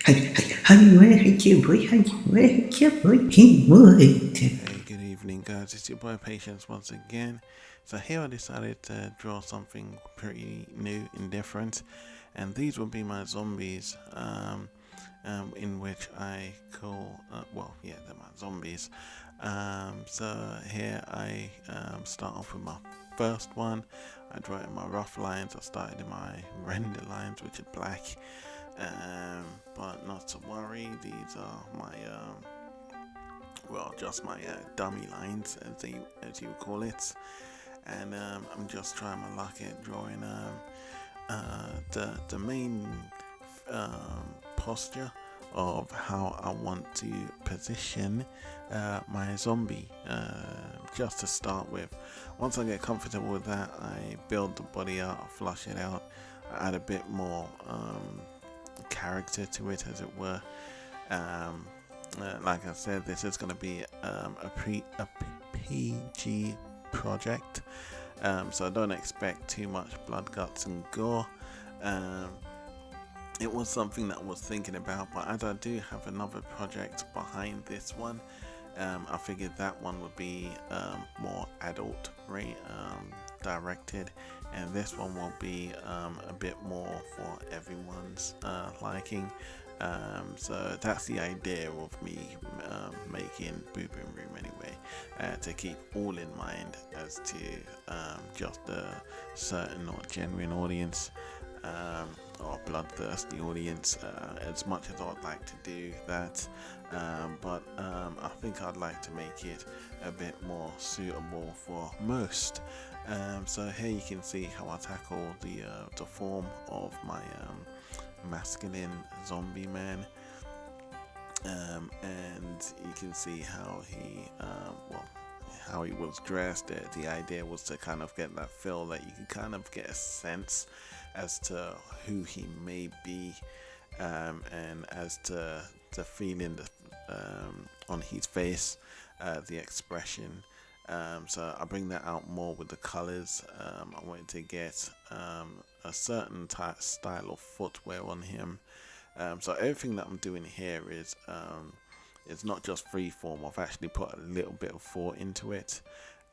Hey, good evening, guys. It's your boy Patience once again. So here I decided to draw something pretty new and different, and these will be my zombies. In which I call they're my zombies. So here I start off with my first one. I draw it in my rough lines. I started in my render lines, which are black. But not to worry. These are my just my dummy lines, as you call it, and I'm just trying my luck at drawing the main posture of how I want to position my zombie. Just to start with, once I get comfortable with that, I build the body out, I flush it out, I add a bit more character to it, as it were. Um, like I said, this is going to be a PG project, so don't expect too much blood, guts, and gore. Um, it was something that I was thinking about, but as I do have another project behind this one, I figured that one would be more adult directed, and this one will be a bit more for everyone's liking. So that's the idea of me making Boo Boom Room anyway, to keep all in mind as to just a certain or genuine audience, or bloodthirsty audience, as much as I'd like to do that. But I think I'd like to make it a bit more suitable for most. So here you can see how I tackle the form of my masculine zombie man, and you can see how he was dressed. The idea was to kind of get that feel that you can kind of get a sense as to who he may be, and as to the feeling on his face, the expression. So I bring that out more with the colors. I wanted to get a certain style of footwear on him. So everything that I'm doing here is it's not just free form. I've actually put a little bit of thought into it.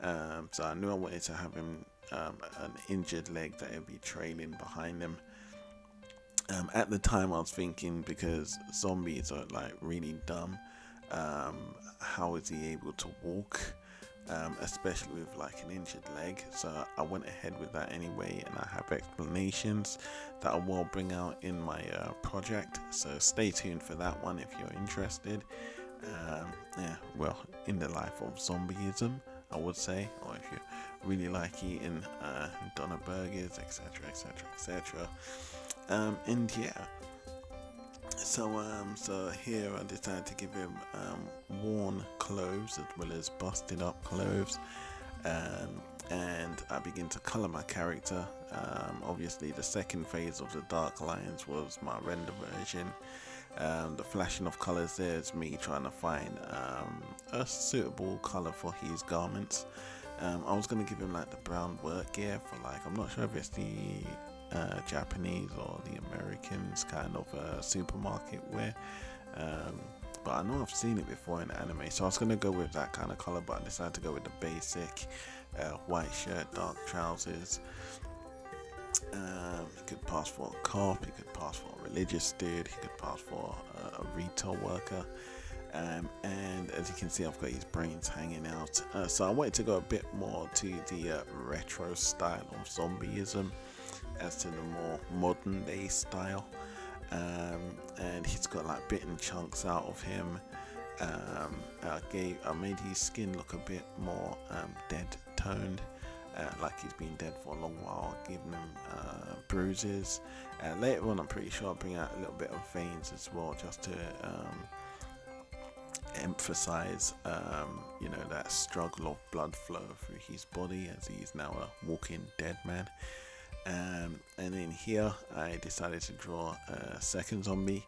So I knew I wanted to have him an injured leg that would be trailing behind him. At the time, I was thinking, because zombies are like really dumb, how is he able to walk? Especially with like an injured leg. So I went ahead with that anyway, and I have explanations that I will bring out in my project. So stay tuned for that one if you're interested. In the life of zombieism, I would say, or if you really like eating doner burgers, etc., etc., etc. And yeah. So here I decided to give him worn clothes as well as busted up clothes, and I begin to color my character. Obviously, the second phase of the dark lines was my render version. The flashing of colors there is me trying to find a suitable color for his garments. I was gonna give him like the brown work gear for, like, I'm not sure if it's the Japanese or the Americans kind of supermarket wear, but I know I've seen it before in anime, so I was gonna go with that kind of color, but I decided to go with the basic white shirt, dark trousers. He could pass for a cop, he could pass for a religious dude, he could pass for a retail worker. And as you can see, I've got his brains hanging out. So I wanted to go a bit more to the retro style of zombieism as to the more modern day style. And he's got like bitten chunks out of him. I made his skin look a bit more dead toned, like he's been dead for a long while, giving him bruises. Later on, I'm pretty sure I'll bring out a little bit of veins as well, just to emphasize that struggle of blood flow through his body, as he's now a walking dead man. And then here I decided to draw a second zombie.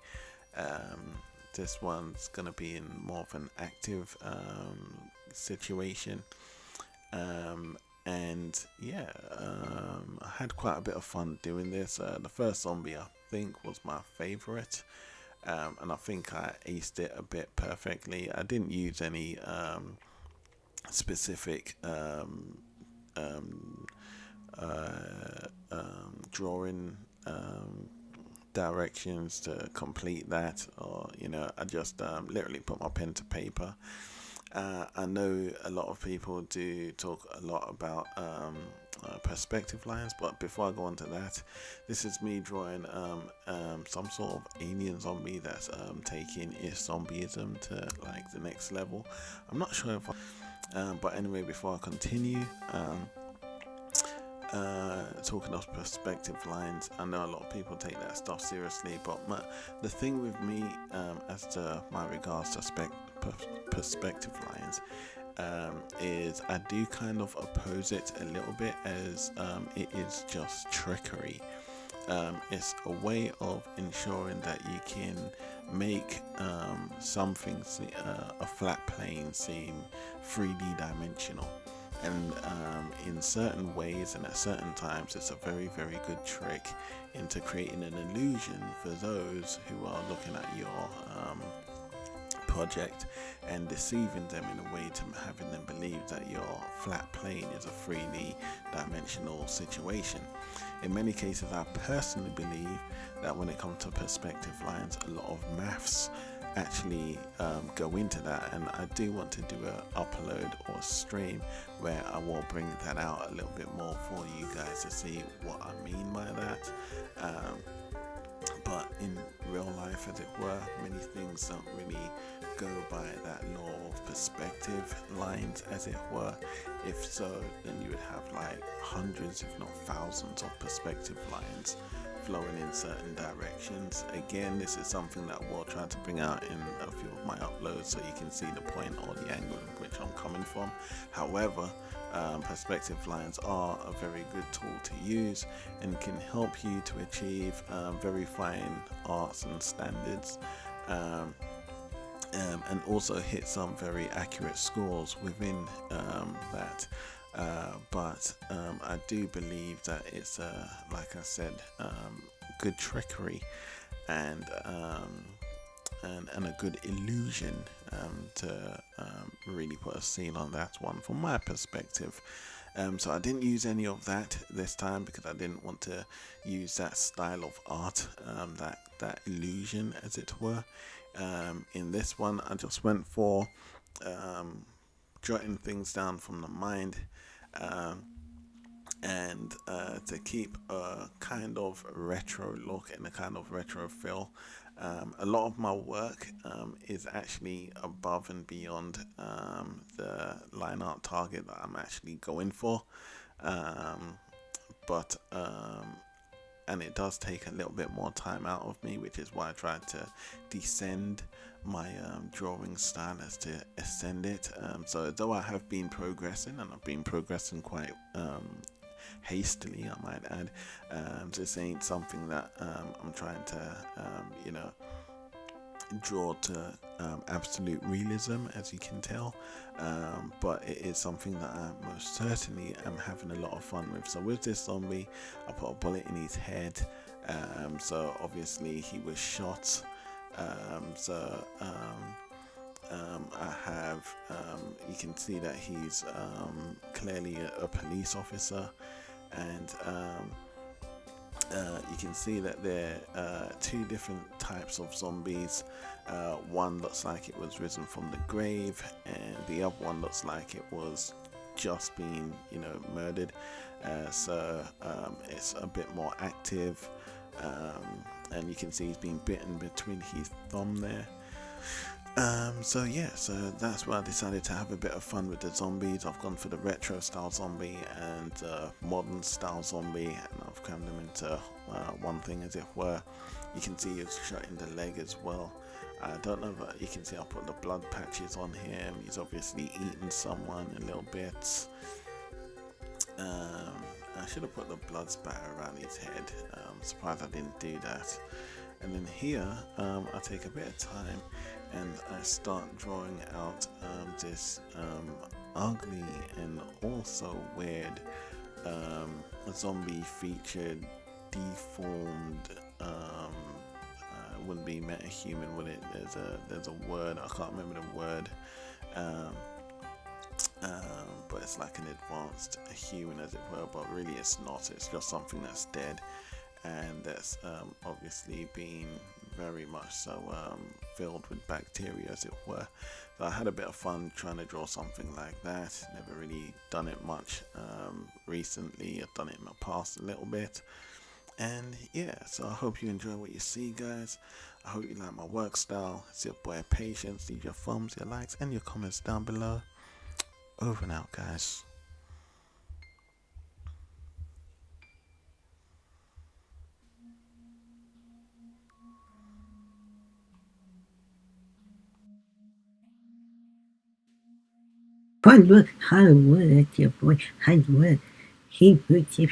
This one's gonna be in more of an active situation. And yeah, I had quite a bit of fun doing this. The first zombie, I think, was my favorite. and I think I aced it a bit perfectly. I didn't use any specific um, drawing directions to complete that, or I just literally put my pen to paper. I know a lot of people do talk a lot about perspective lines, but before I go on to that, this is me drawing some sort of alien zombie that's taking its zombieism to like the next level. I'm not sure if but anyway, before I continue, talking of perspective lines, I know a lot of people take that stuff seriously, but the thing with me, as to my regards to perspective lines, is I do kind of oppose it a little bit, as it is just trickery. It's a way of ensuring that you can make something, a flat plane, seem 3D dimensional. And in certain ways and at certain times, it's a very, very good trick into creating an illusion for those who are looking at your project and deceiving them in a way to having them believe that your flat plane is a 3D dimensional situation. In many cases, I personally believe that when it comes to perspective lines, a lot of maths actually go into that, and I do want to do a upload or stream where I will bring that out a little bit more for you guys to see what I mean by that. But in real life, as it were, many things don't really go by that law of perspective lines, as it were. If so, then you would have like hundreds, if not thousands, of perspective lines flowing in certain directions. Again, this is something that we'll try to bring out in a few of my uploads so you can see the point or the angle in which I'm coming from. However, perspective lines are a very good tool to use and can help you to achieve very fine arts and standards, and also hit some very accurate scores within that. But I do believe that it's like I said, good trickery and a good illusion to really put a seal on that one from my perspective. So I didn't use any of that this time because I didn't want to use that style of art, that illusion, as it were. In this one, I just went for jotting things down from the mind, and to keep a kind of retro look and a kind of retro feel. A lot of my work is actually above and beyond the line art target that I'm actually going for, but and it does take a little bit more time out of me, which is why I tried to descend my drawing style as to ascend it. So though I have been progressing, and I've been progressing quite hastily, I might add, this ain't something that I'm trying to draw to absolute realism, as you can tell, but it is something that I most certainly am having a lot of fun with. So with this zombie, I put a bullet in his head, so obviously he was shot. I have, you can see that he's clearly a police officer, and you can see that there are two different types of zombies. One looks like it was risen from the grave, and the other one looks like it was just being, murdered. So it's a bit more active, and you can see he's been bitten between his thumb there. So that's why I decided to have a bit of fun with the zombies. I've gone for the retro style zombie and modern style zombie, and I've crammed them into one thing, as it were. You can see he's shot in the leg as well. I don't know if you can see I put the blood patches on him. He's obviously eaten someone a little bit. I should have put the blood spatter around his head. I'm surprised I didn't do that. And then here, I take a bit of time and I start drawing out this ugly and also weird zombie featured deformed wouldn't be metahuman, would it? There's a word, I can't remember the word, um, but it's like an advanced human, as it were. But really, it's not. It's just something that's dead, and that's obviously been very much so filled with bacteria, as it were. So I had a bit of fun trying to draw something like that. Never really done it much recently. I've done it in my past a little bit. And yeah, so I hope you enjoy what you see, guys. I hope you like my work style. It's your boy Patience. Leave your thumbs, your likes, and your comments down below. Over and out, guys. Hard work, your boy, hard work. He puts it